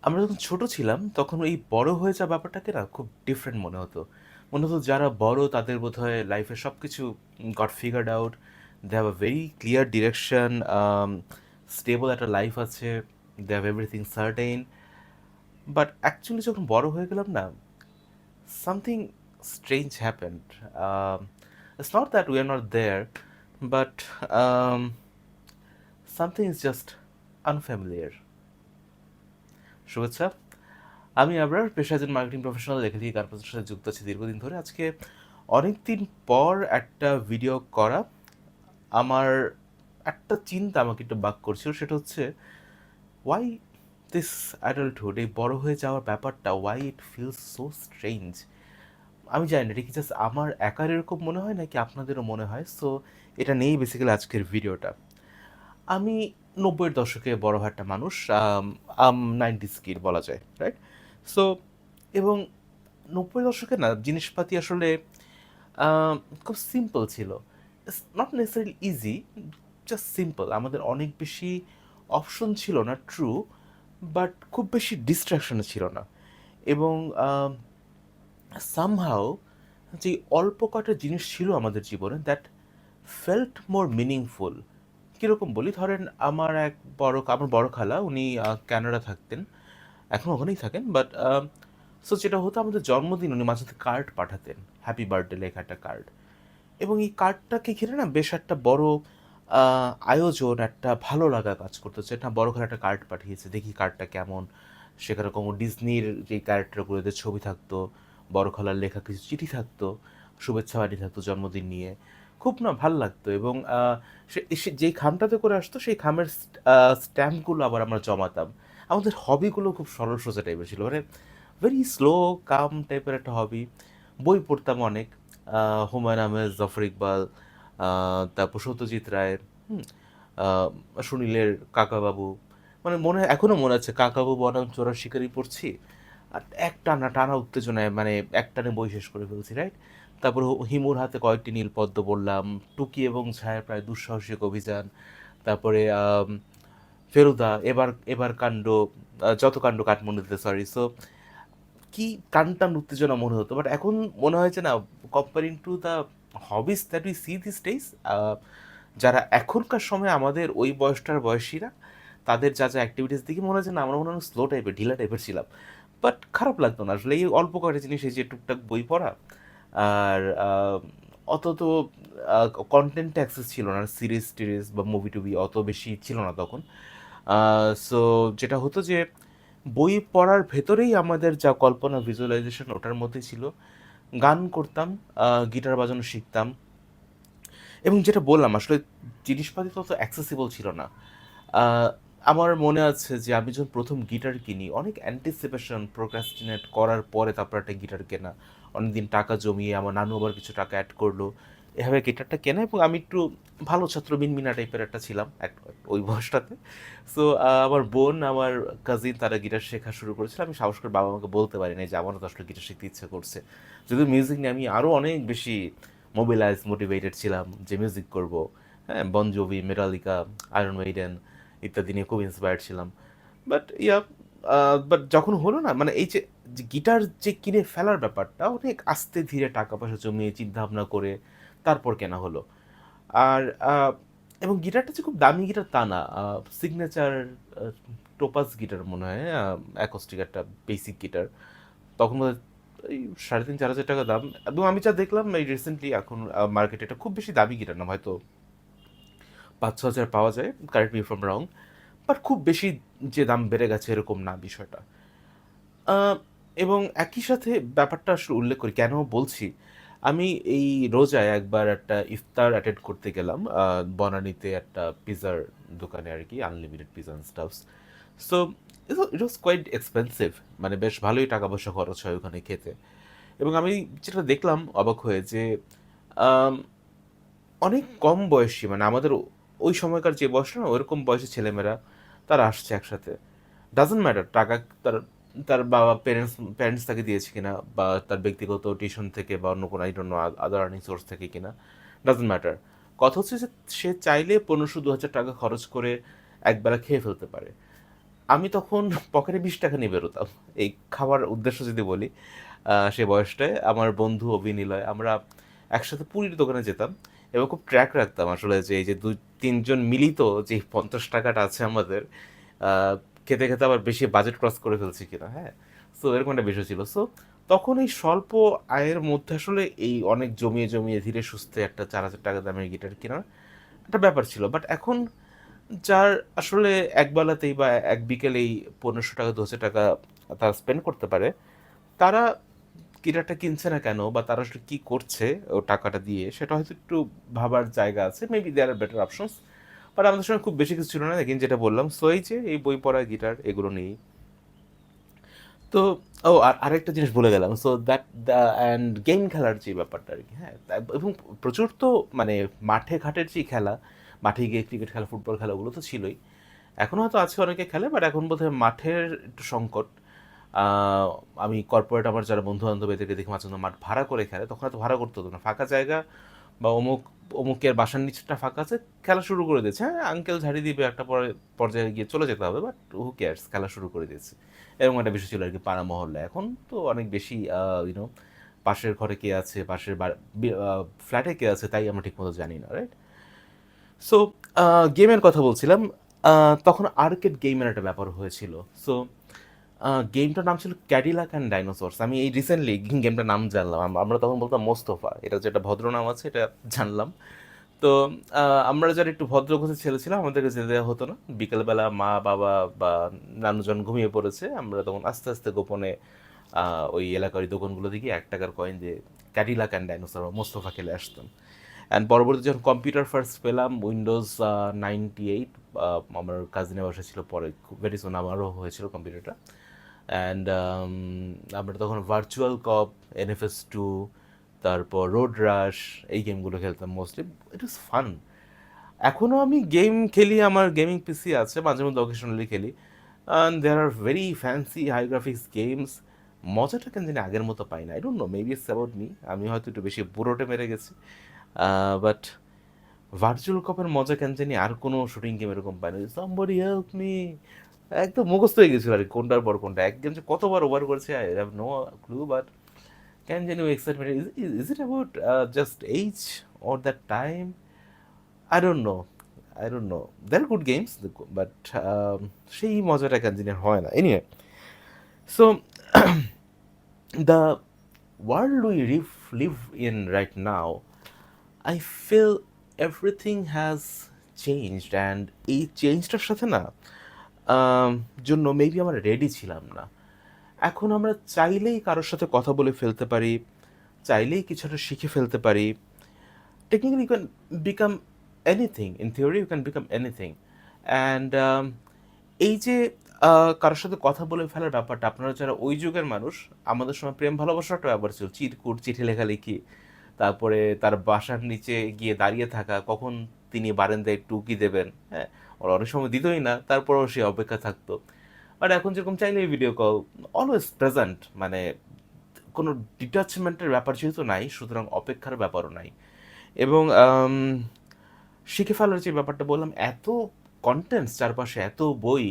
আমরা যখন ছোট ছিলাম তখন এই বড় হয়ে যাওয়া ব্যাপারটাকে না খুব ডিফারেন্ট মনে হতো। মনে হতো যারা বড় তাদের বোধহয় লাইফে সব কিছু got figured out. They have a very clear direction, stable একটা লাইফ আছে, they have everything certain. But actually যখন বড় হয়ে গেলাম না, something strange happened. It's not that we are not there, but something is just unfamiliar. শুভেচ্ছা। আমি আবরার, পেশায় একজন মার্কেটিং প্রফেশনাল, লেখালেখি কার্পোরেটের সাথে যুক্ত আছি দীর্ঘদিন ধরে। আজকে অনেক দিন পর একটা ভিডিও করা। আমার একটা চিন্তা আমাকে একটু বাক করছিল, সেটা হচ্ছে ওয়াই দিস অ্যাডাল্টহুড, এই বড় হয়ে যাওয়ার ব্যাপারটা, why it feels so strange. আমি জানি না এটা কি জাস্ট আমার একার এরকম মনে হয় নাকি আপনাদেরও মনে হয়। সো এটা নিয়েই বেসিক্যালি আজকের ভিডিওটা। আমি ৯০-এর দশকে বড় হওয়া একটা মানুষ, 90s কিড বলা যায়, রাইট? সো এবং ৯০ দশকে না জিনিসপাতি আসলে আহ, খুব সিম্পল ছিল। Not necessarily easy, just simple. আমাদের অনেক বেশি অপশন ছিল না, ট্রু, বাট খুব বেশি ডিস্ট্রাকশনও ছিল না। এবং সামহাও যে অল্প কটা জিনিস ছিল আমাদের জীবনে, দ্যাট ফেল্ট মোর মিনিংফুল। কীরকম বলি, ধরেন আমার বড় খালা, উনি কানাডা থাকতেন, এখন ওখানেই থাকেন। বাট সো যেটা হতো, আমাদের জন্মদিন উনি মাঝে কার্ড পাঠাতেন, হ্যাপি বার্থডে লেখা একটা কার্ড। এবং এই কার্ডটাকে ঘিরে না বেশ একটা বড় আয়োজন, একটা ভালো লাগা কাজ করতো, যে একটা বড় করে একটা কার্ড পাঠিয়েছে, দেখি কার্ডটা কেমন। সেখানে কোনো ডিজনির যে ক্যারেক্টারগুলোদের ছবি থাকতো, বড় খালার লেখা কিছু চিঠি থাকতো, শুভেচ্ছা বাণী থাকতো জন্মদিন নিয়ে। খুব না ভাল লাগতো। এবং যেই খামটাতে করে আসতো, সেই খামের স্ট্যাম্পগুলো আবার আমরা জমাতাম। আমাদের হবিগুলো খুব সরল সোজা টাইপের ছিল, মানে ভেরি স্লো কাম টাইপের একটা হবি। বই পড়তাম অনেক, হুমায়ুন আহমেদ, জাফর ইকবাল, তারপর সত্যজিৎ রায়ের, হুম, আহ, সুনীলের কাকাবাবু। মানে মনে হয়, এখনও মনে আছে, কাকাবাবু বনাম চোরার শিকারি পড়ছি, আর এক টানা টানা উত্তেজনায়, মানে এক টানে বই শেষ করে ফেলছি, রাইট? তারপর হিমুর হাতে কয়েকটি নীল পদ্ম বললাম, টুকি এবং ছায়ার প্রায় দুঃসাহসিক অভিযান, তারপরে ফেলুদা, এবার এবার কাণ্ড, যত কাণ্ড কাঠমান্ডুতে, সরি। সো কি টান টান উত্তেজনা মনে হতো। বাট এখন মনে হয়েছে না, comparing to the hobbies that we see this days, যারা এখনকার সময় আমাদের ওই বয়সটার বয়সীরা, তাদের যা যা অ্যাক্টিভিটিস দেখি মনে হচ্ছে না আমরা মনে হয় স্লো টাইপের, ঢিলা টাইপের ছিলাম। বাট খারাপ লাগতো না আসলে, এই অল্প কয়েকটা জিনিস, এই যে টুকটাক বই পড়া, আর অত তো কন্টেন্ট অ্যাক্সেস ছিল না, সিরিজ টিরিজ বা মুভি টুভি অত বেশি ছিল না তখন। সো যেটা হতো যে বই পড়ার ভেতরেই আমাদের যা কল্পনা, ভিজুয়ালাইজেশন ওটার মধ্যে ছিল। গান করতাম, গিটার বাজানো শিখতাম। এবং যেটা বললাম আসলে, জিনিসপাতি তত অ্যাক্সেসিবল ছিল না। আহ, আমার মনে আছে যে আমি যখন প্রথম গিটার কিনি, অনেক অ্যান্টিসিপেশন, প্রোক্রাস্টিনেট করার পরে তারপর একটা গিটার কেনা, অনেকদিন টাকা জমিয়ে আমার নানু আবার কিছু টাকা অ্যাড করলো, এভাবে গিটারটা কেনা। এবং আমি একটু ভালো ছাত্র, মিনমিনা টাইপের একটা ছিলাম ওই বয়সটাতে। সো আমার বোন, আমার কাজিন, তারা গিটার শেখা শুরু করেছিল। আমি সাহস করে বাবা আমাকে বলতে পারি না যে আমারও তো আসলে গিটার শিখতে ইচ্ছে করছে। যদিও মিউজিক নিয়ে আমি আরও অনেক বেশি মোটিভেটেড ছিলাম যে মিউজিক করব। হ্যাঁ, বন জোভি, মেটালিকা, আয়রন মেইডেন ইত্যাদি নিয়ে খুব ইন্সপায়ার্ড ছিলাম। বাট বাট যখন হলো না, মানে এই যে গিটার যে কিনে ফেলার ব্যাপারটা, অনেক আস্তে ধীরে টাকা পয়সা জমিয়ে চিন্তা ভাবনা করে তারপর কেনা হলো। আর এবং গিটারটা যে খুব দামি গিটার তা না, সিগনেচার টোপাস গিটার মনে হয়, অ্যাকোস্টিক একটা বেসিক গিটার। তখন বোধহয় এই ৩,৫০০-৪,০০০ টাকা দাম। এবং আমি যা দেখলাম এই রিসেন্টলি, এখন মার্কেটে এটা খুব বেশি দামি গিটার না, হয়তো ৫-৬ হাজার পাওয়া যায়, correct me from wrong. But খুব বেশি যে দাম বেড়ে গেছে এরকম না বিষয়টা। আহ, এবং একই সাথে ব্যাপারটা আসলে উল্লেখ করি কেন বলছি, আমি এই রোজায় একবার একটা ইফতার অ্যাটেন্ড করতে গেলাম, বনানীতে একটা পিৎজার দোকানে আর কি, unlimited pizza and stuffs. So it was quite expensive, মানে বেশ ভালোই টাকা পয়সা খরচ হয় ওখানে খেতে। এবং আমি যেটা দেখলাম অবাক হয়ে, যে আম, অনেক কম বয়সী, মানে আমাদের ওই সময়কার যে বয়স না, ওরকম বয়সী ছেলেমেয়েরা তারা আসছে একসাথে। ডাজন্ট ম্যাটার টাকা তার তার বাবা প্যারেন্টস তাকে দিয়েছে কিনা, বা তার ব্যক্তিগত টিউশন থেকে বা অন্য কোনো I don't know other earning source থেকে কিনা, ডাজন্ট ম্যাটার। কথা হচ্ছে যে সে চাইলে ১৫০০-২,০০০ টাকা খরচ করে একবেলা খেয়ে ফেলতে পারে। আমি তখন পকেটে ৳20 নিয়ে বেরোতাম। এই খাওয়ার উদ্দেশ্য যদি বলি, সে বয়সটায় আমার বন্ধু অভিনিলয় আমরা একসাথে পুরীর দোকানে যেতাম এবং খুব ট্র্যাক রাখতাম আসলে যে এই যে ২-৩ জন মিলিত যে ৳৫০ টা আছে আমাদের, আ খেতে, খেতে আবার বেশি বাজেট ক্রস করে ফেলছি কিনা, হ্যাঁ? সো এরকম একটা বিষয় ছিল। সো তখন এই স্বল্প আয়ের মধ্যে আসলে এই অনেক জমিয়ে, জমিয়ে ধীরে সুস্থে একটা ৳৪,০০০ দামের গিটার কেনার একটা ব্যাপার ছিল। বাট এখন যার আসলে একবেলাতেই বা এক বিকেলেই ৳১৫০০ ৳২,০০০ তারা স্পেন্ড করতে পারে, তারা গিটারটা কিনছে না কেন বা তারা আসলে কি করছে ও টাকাটা দিয়ে সেটা হয়তো একটু ভাবার জায়গা আছে। Maybe there are better options. But আমাদের সময় খুব বেশি কিছু ছিল না। এগেইন যেটা বললাম, সো এই যে এই বই পড়া, গিটার এগুলো নিয়েই। তো আর আরেকটা জিনিস ভুলে গেলাম। So that the and game খেলার যে ব্যাপারটা আরকি, হ্যাঁ? এবং প্রচুর তো মানে মাঠে ঘাটের যে খেলা, মাঠে গিয়ে ক্রিকেট খেলা, ফুটবল খেলা ওগুলো তো ছিলই। এখনো হয়তো আছে অনেকে খেলে, বাট এখন বোধহয় মাঠের একটু সংকট। আ আমি কর্পোরেট আমার যারা বন্ধু-বান্ধব এদেরকে দেখি মাঝে মধ্যে মাঠ ভাড়া করে খেলে। তখন এত ভাড়া করতে হতো না। ফাঁকা জায়গা বা অমুকের বাসার নিচটা ফাঁকা আছে, খেলা শুরু করে দিয়েছে। হ্যাঁ, আঙ্কেল ঝাড়ি দিবে একটা পর্যায়ে গিয়ে চলে যেতে হবে। But who cares? খেলা শুরু করে দিয়েছে। এরকম একটা বিষয় ছিল আরকি পাড়া মহল্লায়। এখন তো অনেক বেশি ইউ নো পাশের ঘরে কে আছে, পাশের ফ্ল্যাটে কে আছে তাই আমরা ঠিকমতো জানি না, রাইট? সো আ গেমের কথা বলছিলাম। আ তখন আর্কেড গেমের একটা ব্যাপার হয়েছিল। সো গেমটার নাম ছিল ক্যাডিলাক অ্যান্ড ডাইনোসরস। আমি এই রিসেন্টলি গেমটার নাম জানলাম। আমরা তখন বলতাম মোস্তফা। এটা যে একটা ভদ্র নাম আছে এটা জানলাম। তো আ আমরা যারা একটু ভদ্রঘোষের ছেলে ছিলাম আমাদেরকে যেতে দেওয়া হতো না। বিকেলবেলা মা-বাবা বা নানুজন ঘুমিয়ে পড়েছে। আমরা তখন আস্তে, আস্তে গোপনে আ ওই এলাকার ওই দোকানগুলো থেকে ৳১ কয়েন দিয়ে ক্যাডিলাক অ্যান্ড ডাইনোসর বা মোস্তফা খেলে আসতাম। অ্যান্ড পরবর্তীতে যখন কম্পিউটার ফার্স্ট পেলাম উইন্ডোজ 98, আমার কাজিনের বাসায় ছিল, পরে খুব ভেরি সুন আমারও হয়েছিল কম্পিউটারটা। অ্যান্ড আমরা তখন ভার্চুয়াল কপ, এনএফএস 2, তারপর রোড রাশ এই গেমগুলো খেলতাম মোস্টলি। ইট ওয়াজ ফান। এখনও আমি গেম খেলি, আমার গেমিং পিসি আছে, মাঝে মধ্যে অকেশনালি খেলি। And there are very fancy high graphics games. মজাটা কেন জানি আগের মতো পাই না। I don't know, maybe it's about me. আমি হয়তো একটু বেশি বুড়োটে মেরে গেছি। বাট ভার্চুয়াল কপের মজা কেন জানি আর কোনো শুটিং গেম এরকম পাই না। সামবডি হেল্প মি, একদম মুখস্থ হয়ে গেছিল আর কি কোনটার পর কোনটা। এক গেম যে কতবার ওভার করেছে I have no clue, but কেন জানি ওই excitement. Is it about just age or that time? I don't know. I don't know. There good games, but সেই মজাটা কেন জানি আর হয় না। Anyway, so the world we live in right now, I feel everything has changed, and এই চেঞ্জটার সাথে না জন্য মেবি আমরা রেডি ছিলাম না। এখন আমরা চাইলেই কারোর সাথে কথা বলে ফেলতে পারি, চাইলেই কিছু একটা শিখে ফেলতে পারি। Technically you can become anything, in theory you can become anything. And এই যে কারোর সাথে কথা বলে ফেলার ব্যাপারটা, আপনারা যারা ওই যুগের মানুষ, আমাদের সময় প্রেম ভালোবাসার একটা ব্যাপার ছিল। চিরকুট, চিঠি লেখালেখি, তারপরে তার বাসার নিচে গিয়ে দাঁড়িয়ে থাকা, কখন তিনি বারান্দায় টুকি দেবেন, হ্যাঁ? ওরা অনেক সময় দিতই না, তারপরেও সে অপেক্ষা থাকতো। বাট এখন যেরকম চাইলেই ভিডিও কল, অলওয়েজ প্রেজেন্ট, মানে কোনো ডিটাচমেন্টের ব্যাপার যেহেতু নাই, সুতরাং অপেক্ষার ব্যাপারও নাই। এবং শিখে ফেলার যে ব্যাপারটা বললাম, এত কনটেন্টস চারপাশে, এত বই,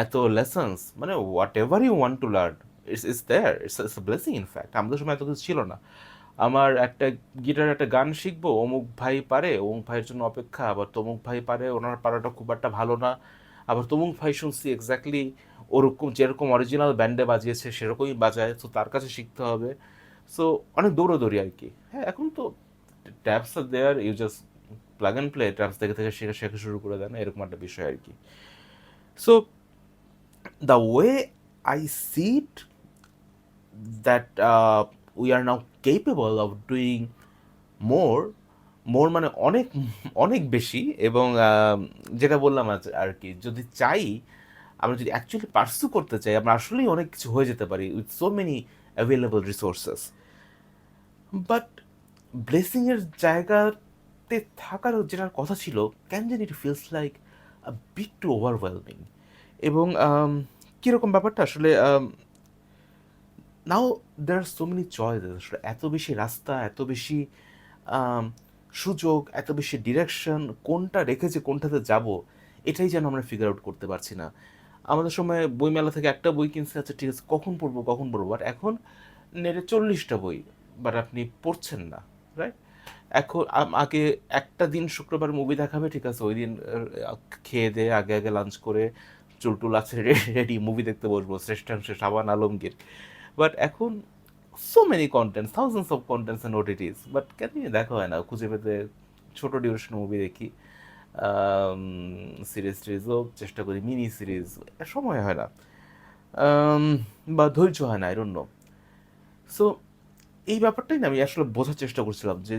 এত লেসন্স, মানে whatever you want to learn, it's there, it's blessing in fact. আমাদের সময় এত কিছু ছিল না। আমার একটা গিটার একটা গান শিখবো, অমুক ভাই পারে, অমুক ভাইয়ের জন্য অপেক্ষা, আবার তমুক ভাই পারে, ওনার পারাটা খুব একটা ভালো না, আবার তমুক ভাই শুনছি এক্স্যাক্টলি ওরকম যেরকম অরিজিনাল ব্যান্ডে বাজিয়েছে সেরকমই বাজায়, তো তার কাছে শিখতে হবে। সো অনেক দৌড়াদৌড়ি আর কি। হ্যাঁ, এখন তো tabs are there, you just plug and play, tabs থেকে থেকে শেখা শেখা শুরু করে দেন, এরকম একটা বিষয় আর কি। So the way I see it, that we are now capable of doing more, মানে অনেক অনেক বেশি। এবং যেটা বললাম আর কি, যদি চাই, আমরা যদি অ্যাকচুয়ালি পার্সু করতে চাই, আমরা আসলেই অনেক কিছু হয়ে যেতে পারি with so many available resources. But ব্লেসিংয়ের জায়গাতে থাকার যেটার কথা ছিল, ক্যান জানি it feels like a bit too overwhelming. এবং কীরকম ব্যাপারটা আসলে, now there are so many choices, আসলে এত বেশি রাস্তা, এত বেশি আম সুযোগ, এত বেশি ডিরেকশন, কোনটা রেখে যে কোনটাতে যাব, এটাই যেন আমরা ফিগার আউট করতে পারছি না। আমাদের সময় বইমেলা থেকে একটা বই কিনছে, আচ্ছা ঠিক আছে কখন পড়বো কখন পড়বো, বাট এখন নেটে 40টা বই, বাট আপনি পড়ছেন না, রাইট? এখন আগে একটা দিন শুক্রবার মুভি দেখাবে, ঠিক আছে, ওই দিন খেয়ে দিয়ে আগে আগে লাঞ্চ করে চুল টুল আছে রেডি, মুভি দেখতে বসবো, শ্রেষ্ঠাংশে শাবান আলমগীর। বাট এখন so many contents, thousands of contents and otitis, but কেন দেখা হয় না, খুঁজে পেতে ছোট ডিউরেশন মুভি দেখি, সিরিজ টিরিজও চেষ্টা করি, মিনি সিরিজ, সময় হয় না, আম, বা ধৈর্য হয় না, আই ডোন্ট নো। সো এই ব্যাপারটাই না আমি আসলে বোঝার চেষ্টা করছিলাম যে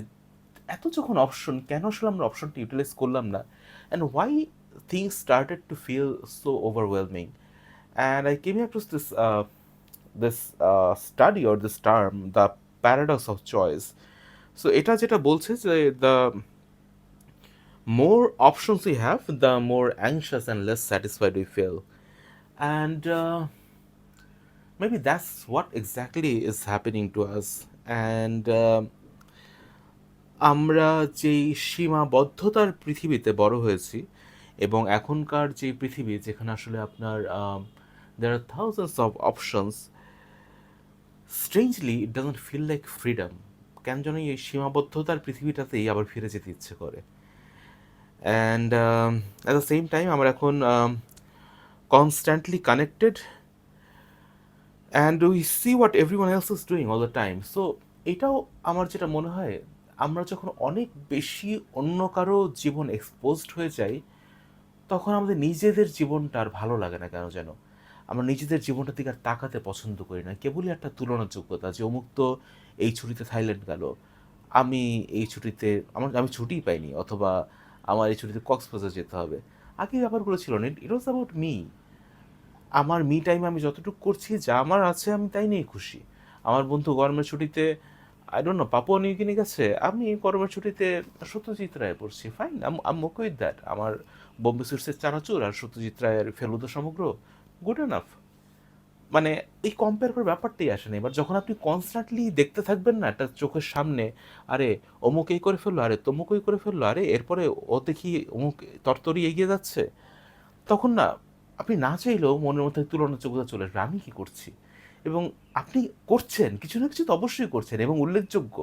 এত যখন অপশন, কেন আসলে আমরা অপশনটা ইউটিলাইজ করলাম না, and why things started to feel so overwhelming. And I came across this study or this term, the paradox of choice. So এটা যেটা বলছে যে the more options we have, the more anxious and less satisfied we feel. And maybe that's what exactly is happening to us. And আমরা যেই সীমাবদ্ধতার পৃথিবীতে বড় হয়েছি, এবং এখনকার যে পৃথিবী যেখানে আসলে আপনার there are thousands of options, strangely it doesn't feel like freedom. কেন যেন এই সীমাবদ্ধতার পৃথিবীটাতেই আবার ফিরে যেতে ইচ্ছে করে। And at the same time আমরা এখন constantly connected and we see what everyone else is doing all the time. So এটাও আমার যেটা মনে হয়, আমরা যখন অনেক বেশি অন্য কারো জীবন এক্সপোজড হয়ে যাই, তখন আমাদের নিজেদের জীবনটা আর ভালো লাগে না কেন যেন। আমরা নিজেদের জীবনটার দিকে আর তাকাতে পছন্দ করি না, কেবলই একটা তুলনার যোগ্যতা যে অমুক তো এই ছুটিতে থাইল্যান্ড গেল, আমি এই ছুটিতে আমি ছুটিই পাইনি, অথবা আমার এই ছুটিতে কক্সবাজার যেতে হবে। আগে ব্যাপারগুলো ছিল না, ইট ওয়াজ অ্যাবাউট মি। আমার মি টাইমে আমি যতটুকু করছি, যা আমার আছে আমি তাই নিয়ে খুশি। আমার বন্ধু গরমের ছুটিতে I don't know Papua New Guinea গেছে, আমি গরমের ছুটিতে সত্যজিৎ রায় পড়ছি, fine, I'm okay with that. আমার বোম্বে সুইটসের চানাচুর আর সত্যজিৎ রায়ের ফেলুদা সমগ্র, গুড এনাফ। মানে এই কম্পেয়ার করার ব্যাপারটাই আসে না। এবার যখন আপনি কনস্ট্যান্টলি দেখতে থাকবেন না একটা চোখের সামনে, আরে অমুক এই করে ফেললো, আরে তমুক এই করে ফেললো, আরে এরপরে ও দেখি অমুক তরতরি এগিয়ে যাচ্ছে, তখন না আপনি না চাইলেও মনের মধ্যে তুলনার যোগ্যতা চলে আসবে, আমি কি করছি। এবং আপনি করছেন কিছু না কিছু তো অবশ্যই করছেন এবং উল্লেখযোগ্য,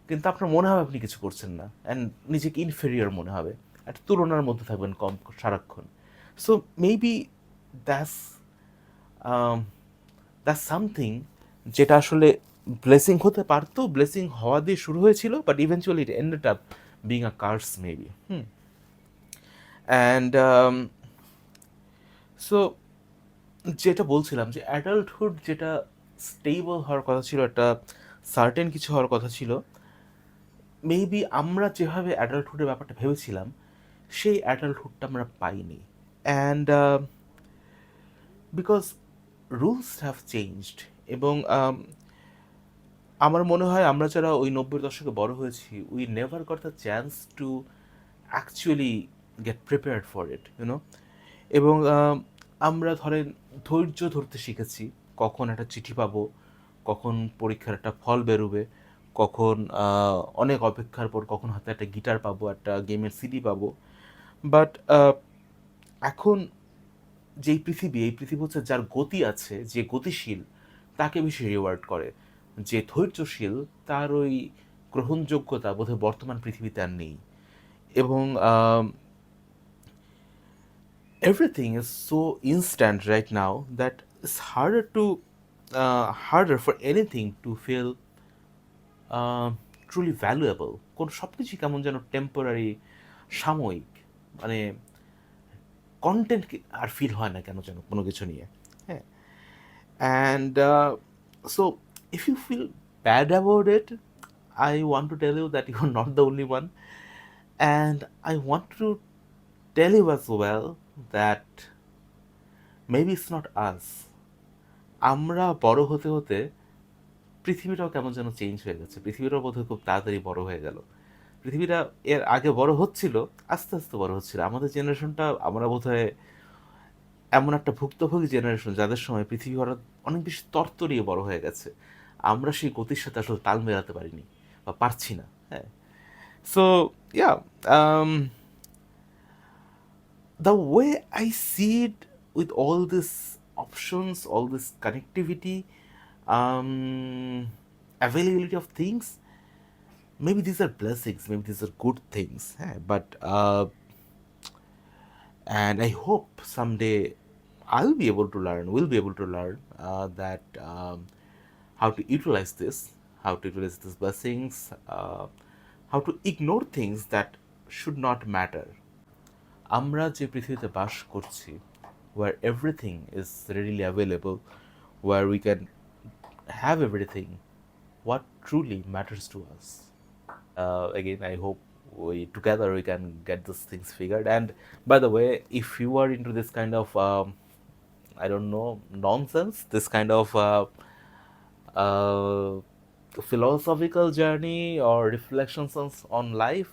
কিন্তু আপনার মনে হবে আপনি কিছু করছেন না, অ্যান্ড নিজেকে ইনফেরিয়র মনে হবে, একটা তুলনার মধ্যে থাকবেন কম সারাক্ষণ। So maybe that's that's something যেটা আসলে ব্লেসিং হতে পারতো, ব্লেসিং হওয়া দিয়ে শুরু হয়েছিল, but eventually it ended up being a curse maybe. And so যেটা বলছিলাম যে অ্যাডাল্টহুড যেটা স্টেবল হওয়ার কথা ছিল, একটা সার্টেন কিছু হওয়ার কথা ছিল, মেবি আমরা যেভাবে অ্যাডাল্টহুডের ব্যাপারটা ভেবেছিলাম সেই অ্যাডাল্টহুডটা আমরা পাইনি। And because rules have changed. এবং আমার মনে হয় আমরা যারা ওই 90-এর দশকে বড় হয়েছি, we never got the chance to actually get prepared for it, you know. এবং আমরা ধরেন ধৈর্য ধরতে শিখেছি, কখন একটা চিঠি পাবো, কখন পরীক্ষার একটা ফল বেরোবে, কখন অনেক অপেক্ষার পর কখন হাতে একটা গিটার পাবো, একটা গেমের সিডি পাবো। বাট এখন যেই পৃথিবী, এই পৃথিবী হচ্ছে যার গতি আছে, যে গতিশীল তাকে বেশি রিওয়ার্ড করে, যে ধৈর্যশীল তার ওই গ্রহণযোগ্যতা বোধহয় বর্তমান পৃথিবীতে আর নেই। এবং everything is so instant right now that it's harder for anything to feel truly valuable. কোন সব কিছুই কেমন যেন টেম্পোরারি, সাময়িক, মানে কন্টেন্ট আর ফিল হয় না কেন যেন কোনো কিছু নিয়ে। হ্যাঁ, and so if you feel bad about it, I want to tell you that you are not the only one, and I want to tell you as well that maybe it's not us. আমরা বড় হতে হতে পৃথিবীটাও কেমন যেন change হয়ে গেছে, পৃথিবীটাও বোধহয় খুব তাড়াতাড়ি বড় হয়ে গেল। পৃথিবীটা এর আগে বড় হচ্ছিল, আস্তে আস্তে বড় হচ্ছিল। আমাদের জেনারেশনটা, আমরা বোধহয় এমন একটা ভুক্তভোগী জেনারেশন যাদের সময় পৃথিবী হঠাৎ অনেক বেশি তরতরিয়ে বড় হয়ে গেছে, আমরা সেই গতির সাথে আসলে তাল মেলাতে পারিনি বা পারছি না। হ্যাঁ, so yeah, the way I see it with all these options, all this connectivity, um, availability of things, maybe these are blessings, maybe these are good things, but and I hope someday I'll be able to learn, we'll be able to learn that how to utilize this, how to utilize these blessings, how to ignore things that should not matter. আমরা যে পৃথিবীতে বাস করছি, where everything is readily available, where we can have everything, what truly matters to us. Again, I hope we together we can get these things figured. And by the way, if you are into this kind of I don't know, nonsense, this kind of uh, philosophical journey or reflections on life,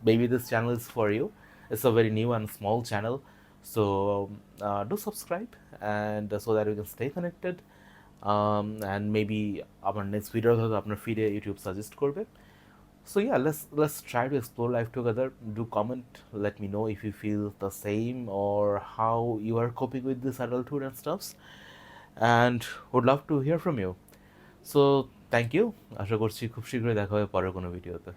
maybe this channel is for you. It's a very new and small channel, so do subscribe, and so that we can stay connected. And maybe আমার next video হয়তো আপনার ফিডে YouTube suggest করবে. So yeah, let's try to explore life together. Do comment, let me know if you feel the same or how you are coping with this adulthood and stuffs, and would love to hear from you. So thank you. আশা করছি খুব শীঘ্রই দেখা হবে পরের কোনো ভিডিওতে.